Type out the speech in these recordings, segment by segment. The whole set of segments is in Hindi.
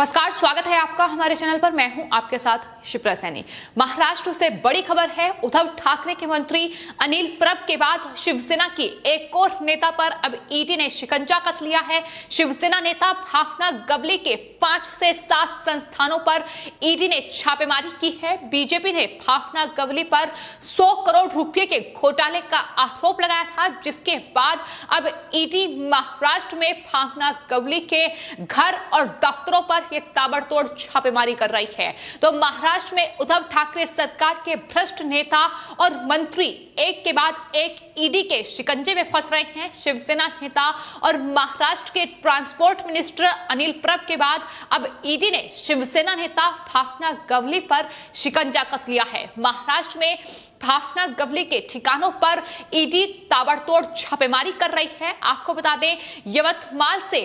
नमस्कार, स्वागत है आपका हमारे चैनल पर। मैं हूं आपके साथ शिप्रा सैनी। महाराष्ट्र से बड़ी खबर है। उद्धव ठाकरे के मंत्री अनिल परब के बाद शिवसेना की एक और नेता पर अब ईडी ने शिकंजा कस लिया है। शिवसेना नेता भावना गवली के 5 से 7 संस्थानों पर ईडी ने छापेमारी की है। बीजेपी ने भावना गवली पर 100 करोड़ रुपए के घोटाले का आरोप लगाया था, जिसके बाद अब ईडी महाराष्ट्र में भावना गवली के घर और दफ्तरों पर ये ताबड़तोड़ छापेमारी कर रही है। तो महाराष्ट्र में उद्धव ठाकरे सरकार के भ्रष्ट नेता और मंत्री एक के बाद एक ईडी के शिकंजे में फंस रहे हैं। शिवसेना नेता और महाराष्ट्र के ट्रांसपोर्ट मिनिस्टर अनिल परब के बाद अब ईडी ने शिवसेना नेता भावना गवली पर शिकंजा कस लिया है। महाराष्ट्र में भावना गवली के ठिकानों पर ईडी ताबड़तोड़ छापेमारी कर रही है। आपको बता दें, यवतमाल से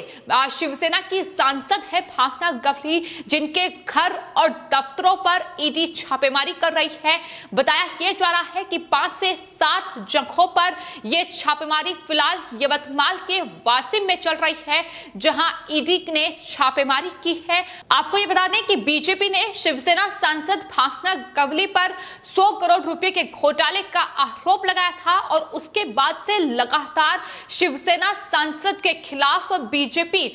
शिवसेना की सांसद है भावना गवली, जिनके घर और दफ्तरों पर ईडी छापेमारी कर रही है। बताया यह जा रहा है कि 5 से 7 जगहों पर यह छापेमारी फिलहाल यवतमाल के वासिम में चल रही है, जहां ईडी ने छापेमारी की है। आपको यह बता दें कि बीजेपी ने शिवसेना सांसद भावना गवली पर 100 करोड़ रुपए के घोटाले का आरोप लगाया था और उसके बाद से लगातार शिवसेना सांसद के खिलाफ बीजेपी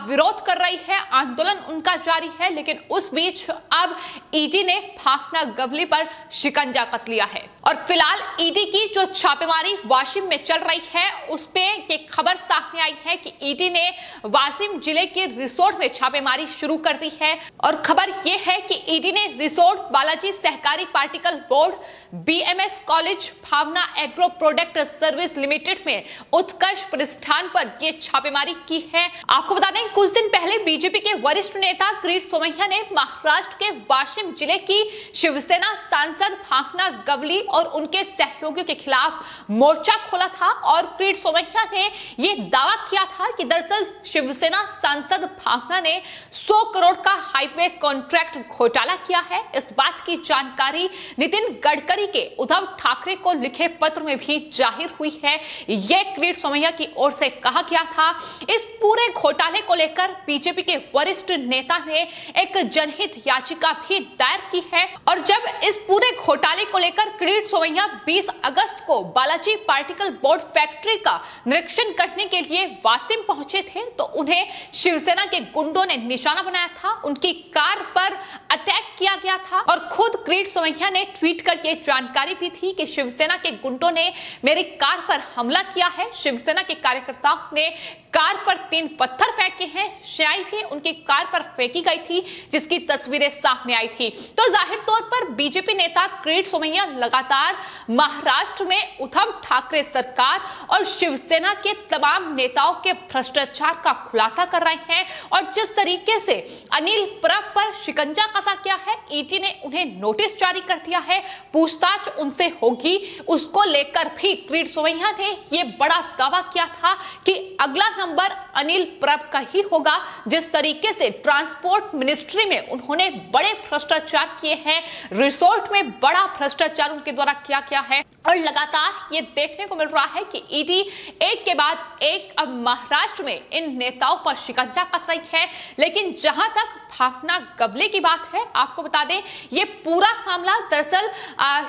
विरोध कर रही है। आंदोलन उनका जारी है, लेकिन उस बीच अब ईडी ने भावना गवली पर शिकंजा कस लिया है। और फिलहाल ईडी की जो छापेमारी वाशिम में चल रही है, उस पे ये खबर सामने आई है कि ईडी ने वाशिम जिले के रिसोर्ट में छापेमारी शुरू कर दी है। और खबर यह है कि ईडी ने रिसोर्ट बालाजी सहकारी पार्टिकल बोर्ड, बीएमएस कॉलेज, भावना एग्रो प्रोडक्ट सर्विस लिमिटेड में उत्कर्ष प्रतिष्ठान पर यह छापेमारी की है। आपको बता दें, कुछ दिन पहले बीजेपी के वरिष्ठ नेता किरीट सोमैया ने महाराष्ट्र के वाशिम जिले की शिवसेना सांसद भावना गवली और उनके सहयोगियों के खिलाफ मोर्चा खोला था। और किरीट सोमैया ने यह दावा किया था कि दरअसल शिवसेना सांसद भावना ने 100 करोड़ का हाईवे कॉन्ट्रैक्ट घोटाला किया है। इस बात की जानकारी नितिन गडकरी के उद्धव ठाकरे को लिखे पत्र में भी जाहिर हुई है। यह किरीट सोमैया की ओर से कहा गया था। इस पूरे घोटाले को लेकर बीजेपी के वरिष्ठ नेता ने एक जनहित याचिका भी दायर की है। और जब इस पूरे घोटाले को लेकर किरीट सोमैया 20 अगस्त को बालाजी पार्टिकल बोर्ड फैक्ट्री का निरीक्षण करने के लिए वासिम पहुंचे थे, तो उन्हें शिवसेना के गुंडों ने निशाना बनाया था। उनकी कार पर अटैक किया गया था और खुद किरीट सोमैया ने ट्वीट कर यह जानकारी दी थी कि शिवसेना के गुंडों ने मेरी कार पर हमला किया है। शिवसेना के कार्यकर्ताओं ने कार पर 3 पत्थर फेंके हैं। स्याही भी उनकी कार पर फेंकी गई थी, जिसकी तस्वीरें सामने आई थी। तो जाहिर तौर पर बीजेपी नेता किरीट सोमैया लगातार महाराष्ट्र में उद्धव ठाकरे सरकार और शिवसेना के तमाम नेताओं के भ्रष्टाचार का खुलासा कर रहे हैं। और जिस तरीके से अनिल परब पर शिकंजा कसा गया है, ईडी ने उन्हें नोटिस जारी कर दिया है, पूछताछ उनसे होगी, उसको लेकर भी किरीट सोमैया ने यह बड़ा दावा किया था कि अगला नंबर अनिल परब का ही होगा। जिस तरीके से ट्रांसपोर्ट मिनिस्ट्री में उन्होंने बड़े भ्रष्टाचार किए हैं, रिसोर्ट में बड़ा भ्रष्टाचार उनके द्वारा किया गया है, और लगातार ये देखने को मिल रहा है कि ईडी एक के बाद एक अब महाराष्ट्र में इन नेताओं पर शिकंजा कस रही है। लेकिन जहां तक भावना गवली की बात है, आपको बता दें, ये पूरा मामला दरअसल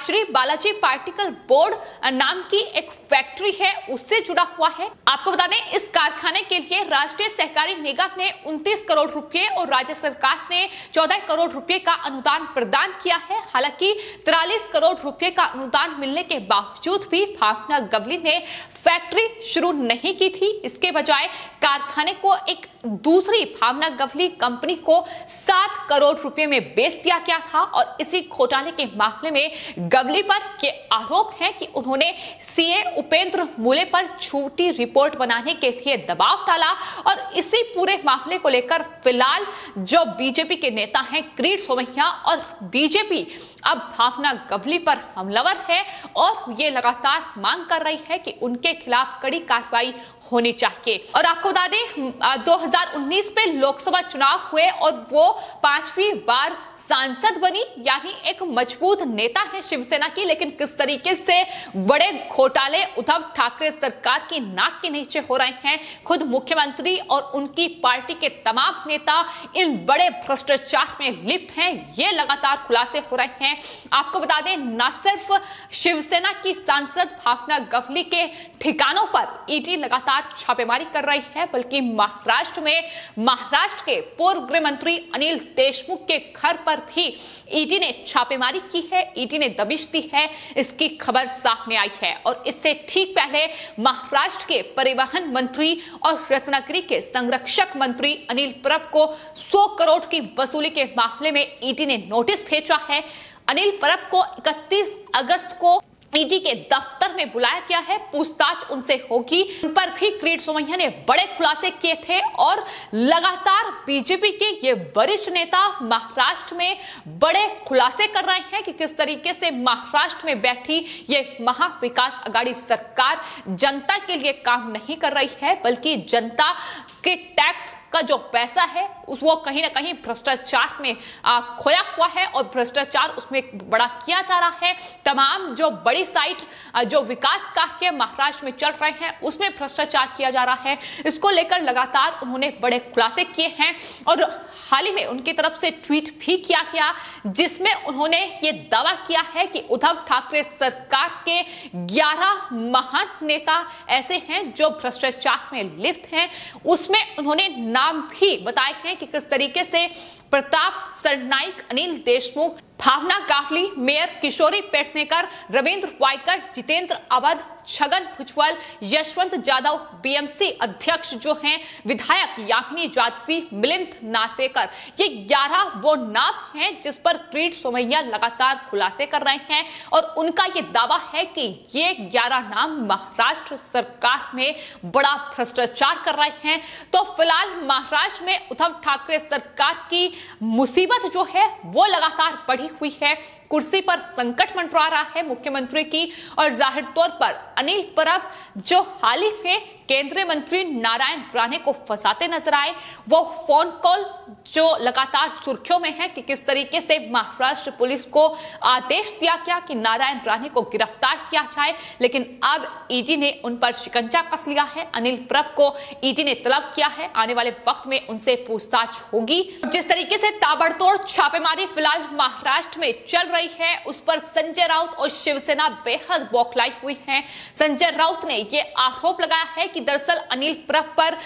श्री बालाजी पार्टिकल बोर्ड नाम की एक फैक्ट्री है, उससे जुड़ा हुआ है। आपको बता दें, इस कारखाने के लिए राष्ट्रीय सहकारी निगम ने 29 करोड़ रुपए और राज्य सरकार ने 14 करोड़ रुपए का अनुदान प्रदान किया है। हालांकि 43 करोड़ रुपए का अनुदान मिलने के बावजूद भी भावना गवली ने फैक्ट्री शुरू नहीं की थी। इसके बजाय कारखाने को एक दूसरी भावना गवली कंपनी को 7 करोड़ रुपए में बेच दिया गया था। और इसी घोटाले के मामले में गवली पर ये आरोप है कि उन्होंने सीए उपेंद्र मूले पर झूठी रिपोर्ट बनाने के लिए दबाव डाला। और इसी पूरे मामले को लेकर फिलहाल जो बीजेपी के नेता हैं किरीट सोमैया और बीजेपी अब भावना गवली पर हमलावर है और ये लगातार मांग कर रही है कि उनके खिलाफ कड़ी कार्रवाई होनी चाहिए। और आपको बता दें, 2019 में लोकसभा चुनाव हुए और वो 5वीं बार सांसद बनी, यानी एक मजबूत नेता है शिवसेना की, लेकिन किस तरीके से बड़े घोटाले उद्धव ठाकरे सरकार की नाक के नीचे हो रहे हैं। खुद मुख्यमंत्री और उनकी पार्टी के तमाम नेता इन बड़े भ्रष्टाचार में लिप्त हैं, ये लगातार खुलासे हो रहे हैं। आपको बता दें, न सिर्फ शिवसेना की सांसद भावना गवली के ठिकानों पर ईडी लगातार छापेमारी कर रही है, बल्कि महाराष्ट्र के पूर्व गृह मंत्री अनिल देशमुख के घर पर भी ईडी ने छापेमारी की है, ईडी ने दबिश दी है, इसकी खबर सामने आई है। और इससे ठीक पहले महाराष्ट्र के परिवहन मंत्री और रत्नागिरी के संरक्षक मंत्री अनिल परब को 100 करोड़ की वसूली के मामले में ईडी ने नोटिस भेजा है। अनिल परब को 31 अगस्त को ईडी के दफ्तर में बुलाया गया है, पूछताछ उनसे होगी। उन पर भी किरीट सोमैया ने बड़े खुलासे किए थे और लगातार बीजेपी के ये वरिष्ठ नेता महाराष्ट्र में बड़े खुलासे कर रहे हैं कि किस तरीके से महाराष्ट्र में बैठी ये महाविकास आघाड़ी सरकार जनता के लिए काम नहीं कर रही है, बल्कि जनता के टैक्स का जो पैसा है वो कहीं ना कहीं भ्रष्टाचार में खोया हुआ है और भ्रष्टाचार उसमें बड़ा किया जा रहा है। तमाम जो बड़ी साइट जो विकास कार्य महाराष्ट्र में चल रहे हैं उसमें भ्रष्टाचार किया जा रहा है। इसको लेकर लगातार उन्होंने बड़े खुलासे किए हैं और हाल ही में उनकी तरफ से ट्वीट भी किया गया, जिसमें उन्होंने ये दावा किया है कि उद्धव ठाकरे सरकार के 11 महान नेता ऐसे हैं जो भ्रष्टाचार में लिप्त हैं। उसमें उन्होंने नाम भी बताए हैं कि किस तरीके से प्रताप सरनाइक, अनिल देशमुख, भावना गावली, मेयर किशोरी पेडनेकर, रविंद्र वायकर, जितेंद्र अवध, छगन भुजबल, यशवंत जाधव, बीएमसी अध्यक्ष जो हैं विधायक यामिनी जाजवी, मिलिंद नार्वेकर, ये 11 वो नाम हैं जिस पर किरीट सोमैया लगातार खुलासे कर रहे हैं और उनका ये दावा है कि ये 11 नाम महाराष्ट्र सरकार में बड़ा भ्रष्टाचार कर रहे हैं। तो फिलहाल महाराष्ट्र में उद्धव ठाकरे सरकार की मुसीबत जो है वो लगातार बढ़ी हुई है। कुर्सी पर संकट मंडरा रहा है मुख्यमंत्री की और जाहिर तौर पर अनिल परब जो हाल ही में केंद्रीय मंत्री नारायण राणे को फंसाते नजर आए, वो फोन कॉल जो लगातार सुर्खियों में है कि किस तरीके से महाराष्ट्र पुलिस को आदेश दिया गया कि नारायण राणे को गिरफ्तार किया जाए, लेकिन अब ईडी ने उन पर शिकंजा कस लिया है। अनिल परब को ईडी ने तलब किया है, आने वाले वक्त में उनसे पूछताछ होगी। जिस तरीके से ताबड़तोड़ छापेमारी फिलहाल महाराष्ट्र में चल रही है, उस पर संजय राउत और शिवसेना बेहद बौखलाई हुई है। संजय राउत ने यह आरोप लगाया है कि दरअसल अनिल परब पर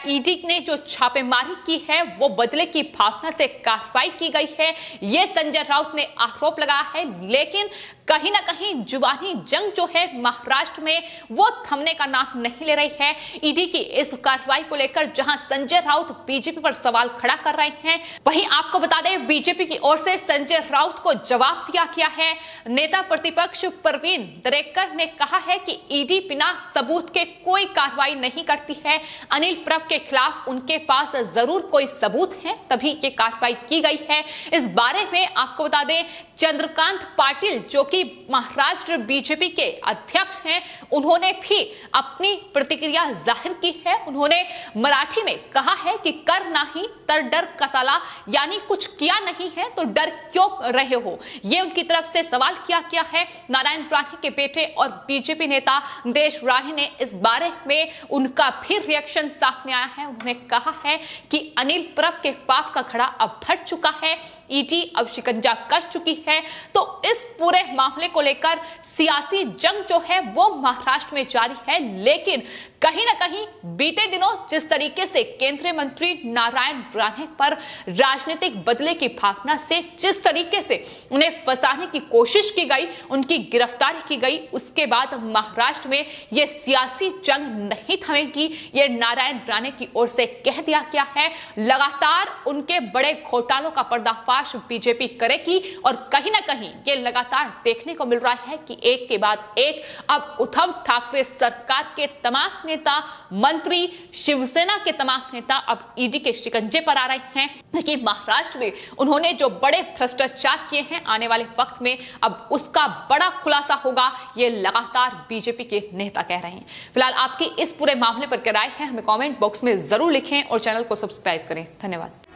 ईडी ने जो छापेमारी की है वो बदले की भावना से कार्रवाई की गई है, ये संजय राउत ने आरोप लगाया है। लेकिन कहीं ना कहीं जुबानी जंग जो है महाराष्ट्र में वो थमने का नाम नहीं ले रही है। ईडी की इस कार्रवाई को लेकर जहां संजय राउत बीजेपी पर सवाल खड़ा कर रहे हैं, वहीं आपको बता दें बीजेपी की ओर से संजय राउत को जवाब दिया गया है। नेता प्रतिपक्ष प्रवीण दरेकर ने कहा है कि ईडी बिना सबूत के कोई कार्रवाई नहीं करती है। अनिल परब के खिलाफ उनके पास जरूर कोई सबूत है, तभी ये कार्रवाई की गई है। इस बारे में आपको बता दें चंद्रकांत पाटिल जो कि महाराष्ट्र बीजेपी के अध्यक्ष हैं, उन्होंने भी अपनी प्रतिक्रिया जाहिर की है। उन्होंने मराठी में कहा है कि कर नाही तर डर कसाला, यानी कुछ किया नहीं है तो डर क्यों रहे हो, ये उनकी तरफ से सवाल किया गया है। नारायण राणे के बेटे और बीजेपी नेता देश राणे ने इस बारे में उनका भी रिएक्शन सामने आया है। उन्होंने कहा है कि अनिल परब के पाप का घड़ा अब भर चुका है, ईडी अब शिकंजा कस चुकी है। तो इस पूरे मामले को लेकर सियासी जंग जो है वो महाराष्ट्र में जारी है, लेकिन कहीं ना कहीं बीते दिनों जिस तरीके से केंद्रीय मंत्री नारायण राणे पर राजनीतिक बदले की भावना से जिस तरीके से उन्हें फंसाने की कोशिश की गई, उनकी गिरफ्तारी की गई, उसके बाद महाराष्ट्र में यह सियासी जंग नहीं थमेगी, ये नारायण राणे की ओर से कह दिया गया है। लगातार उनके बड़े घोटालों का पर्दाफाश बीजेपी करेगी और कहीं ना कहीं ये लगातार देखने को मिल रहा है कि एक के बाद एक अब उद्धव ठाकरे सरकार के तमाम नेता, मंत्री, शिवसेना के तमाम नेता अब ईडी के शिकंजे पर आ रहे हैं कि महाराष्ट्र में उन्होंने जो बड़े भ्रष्टाचार किए हैं, आने वाले वक्त में अब उसका बड़ा खुलासा होगा, ये लगातार बीजेपी के नेता कह रहे हैं। फिलहाल आपकी इस पूरे मामले पर क्या राय है, हमें कमेंट बॉक्स में जरूर लिखें और चैनल को सब्सक्राइब करें। धन्यवाद।